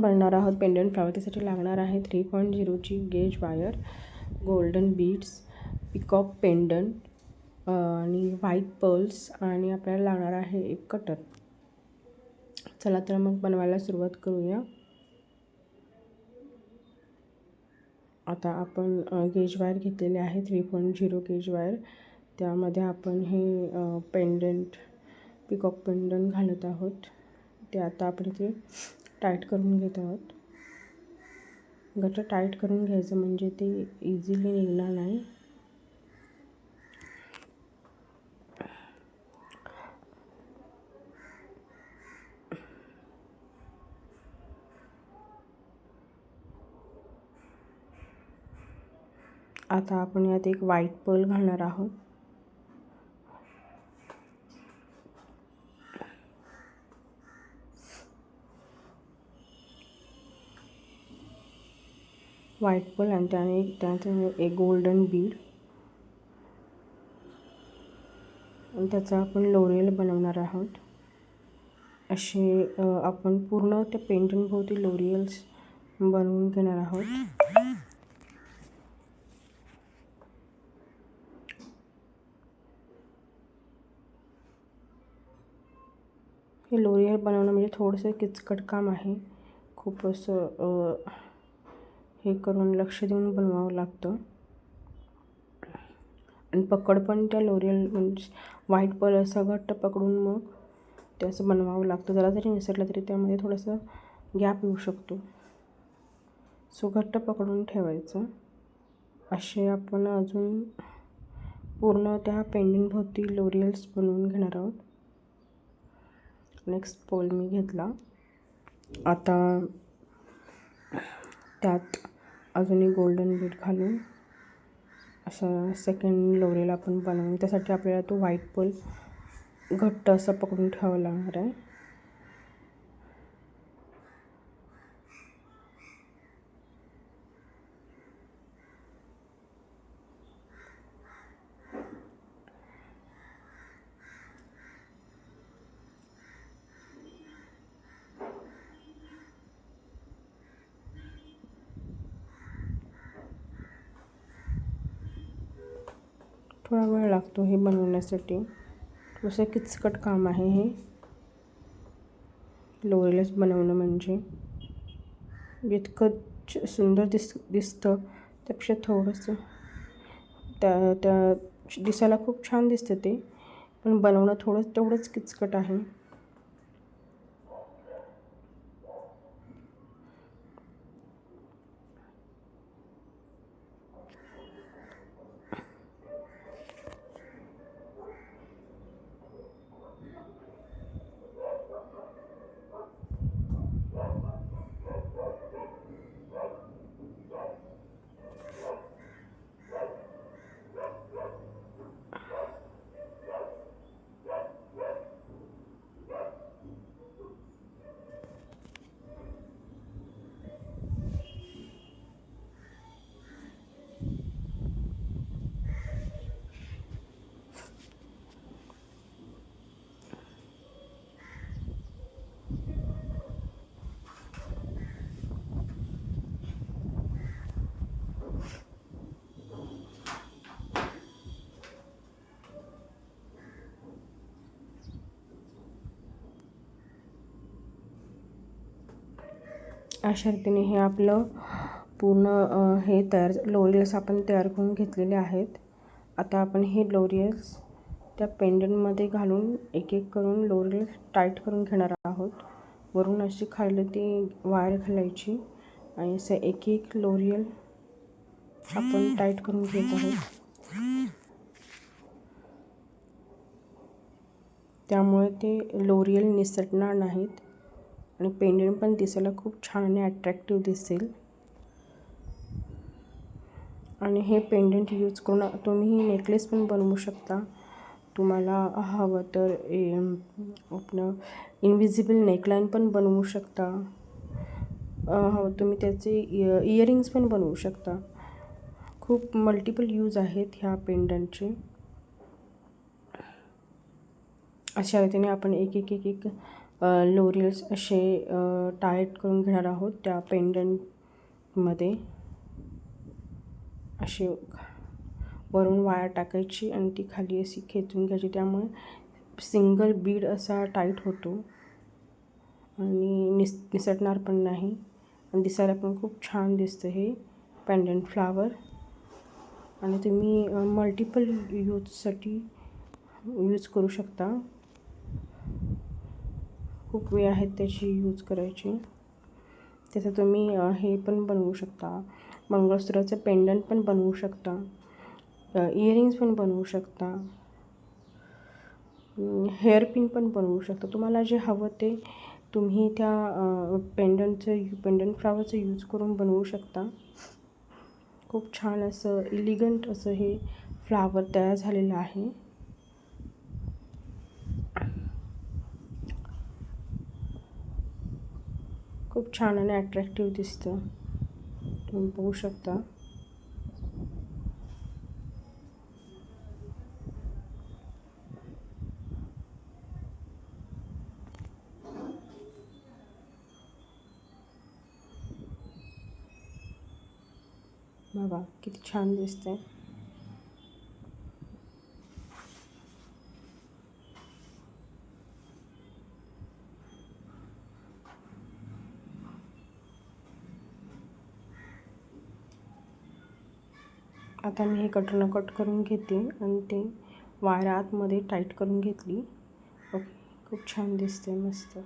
बनणार आहोत pendant flower. त्यासाठी लागणार आहे 3.0ची gauge wire, golden beads, peacock pendant आणि व्हाईट पर्ल्स, आणि आपल्याला लागणार आहे एक कटर. चला तर मग बनवायला सुरुवात करूया. आता आपण गेज वायर घेतलेले आहे 3.0 गेज वायर. त्यामध्ये आपण हे पेंडंट, पिकॉक पेंडंट घालत आहोत. ते आता आपण ते टाईट करून घेत आहोत. गट्ट टाईट करून घ्यायचं म्हणजे ते इझिली निघणार नाही. आता आपण यात एक व्हाईट पर्ल घालणार आहोत. व्हाईट पर्ल आणि त्यात एक गोल्डन बीड, आणि त्याचा आपण लोरियल बनवणार आहोत. असे आपण पूर्ण त्या पेंडंट भोवती लोरियल्स बनवून घेणार आहोत. हे लोरियल बनवणं म्हणजे थोडंसं किचकट काम आहे. खूप असं हे करून लक्ष देऊन बनवावं लागतं, आणि पकड पण त्या लोरियल म्हणजे व्हाईट पर्ल असं घट्ट पकडून मग ते असं बनवावं लागतं. जरा जरी निसटलं तरी त्यामध्ये थोडंसं गॅप येऊ शकतो. सो घट्ट पकडून ठेवायचं. असे आपण अजून पूर्ण त्या पेंडंट भोवती लोरियल्स बनवून घेणार आहोत. नेक्स्ट पोल मी घेतला. आता त्यात अजून एक गोल्डन बीड घालून असं सेकंड लोरियल आपण बनवू. त्यासाठी आपल्याला तो व्हाईट पर्ल घट्ट असं पकडून ठेवावं लागणार आहे. थोडा वेळ लागतो हे बनवण्यासाठी. थोडंसं किचकट काम आहे हे लोरियल्स बनवणं. म्हणजे इतकं सुंदर दिसतं त्यापेक्षा थोडंसं त्या दिसायला खूप छान दिसतं ते, पण बनवणं तेवढंच किचकट आहे. अशा रीतीने हे आपलं पूर्ण हे लोरियल्स आपण तयार करून घेतलेले आहेत. आता आपण हे लोरियल्स त्या पेंडंटमध्ये घालून एक एक करून लोरियल्स टाईट करून घेणार आहोत. वरून अशी खाली ती वायर घालायची आणि असं एक एक लोरियल आपण टाईट करून घेत आहोत. त्यामुळे ते लोरियल निसटणार नाहीत आणि पेंडंट पण दिसायला खूप छान आणि अट्रॅक्टिव्ह दिसेल. आणि हे पेंडंट यूज करून तुम्ही नेकलेस पण बनवू शकता. तुम्हाला हवं तर आपलं इनविजिबल नेकलाईन पण बनवू शकता. हवं तुम्ही त्याचे इयरिंग्स पण बनवू शकता. खूप मल्टिपल यूज आहेत ह्या पेंडंटचे. अशा रीतीने आपण एक एक एक एक लोरियल्स असे टाईट करून घेणार आहोत त्या पेंडंटमध्ये. असे वरून वायर टाकायची आणि ती खाली अशी खेचून घ्यायची, त्यामुळे सिंगल बीड असा टाईट होतो आणि निसटणार पण नाही आणि दिसायला पण खूप छान दिसतं हे पेंडंट फ्लावर. आणि तुम्ही मल्टिपल यूजसाठी यूज करू शकता. खूप वे आहेत त्याची यूज करायची. त्याचं तुम्ही हे पण बनवू शकता, मंगळसूत्राचं पेंडंट पण बनवू शकता, इयरिंग्स पण बनवू शकता, हेअरपिन पण बनवू शकता. तुम्हाला जे हवं ते तुम्ही त्या पेंडंट फ्लावरचं यूज करून बनवू शकता. खूप छान असं इलिगंट असं हे फ्लावर तयार झालेलं आहे. खूप छान आणि अट्रॅक्टिव्ह दिसतं, तुम्ही बघू शकता. बघा किती छान दिसतंय. आता मी हे कटरनं कट करून घेते आणि ते वायर आतमध्ये टाईट करून घेतली. ओके, खूप छान दिसते, मस्त.